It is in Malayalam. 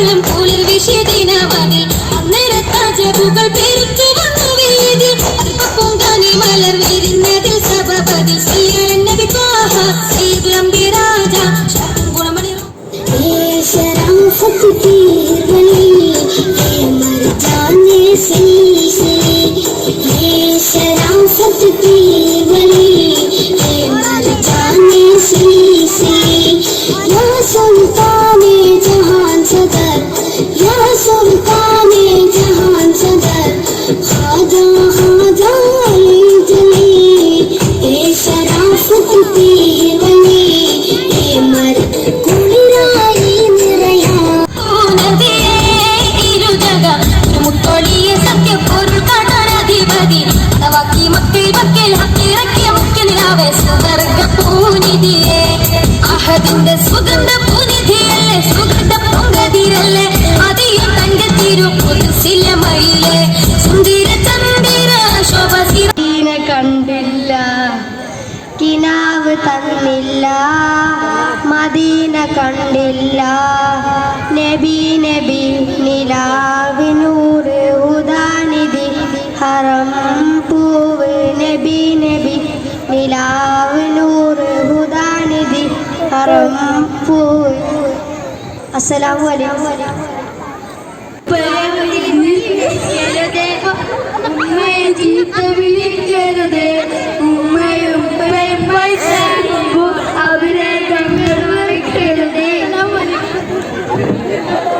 മംഗളം കുളിർ വിഷയദിനമതിൽ അന്നേരത്താജകൾ പെരുക്കി വന്നു വീതി പൊങ്കാനി മലർ വരുന്നതിൽ സഭപതി നബി ത്വാഹ സയ്യിദ് അംബിരാജ ഗുണമണി അഹദിന്റെ സുഗന്ധ പുനിധിയല്ലേ സുഗന്ധ പൊങ്കതിരല്ലേ അതിയും തന്റെ തിരുപ്പുൽസിലമയിലെ സുന്ദര ചന്ദിര ശോഭസിനെ കണ്ടില്ല കിനാവ് തന്നില്ല മദീന കണ്ടില്ല നബി നബി നിലാവ് നൂറ് ഉദാനിധി ഹറം പൂവ് നബി നബി നിലാവ് നൂറ് ഉദാനിധി ഹറം പൂവ്. അസ്സലാമു അലൈക്കും.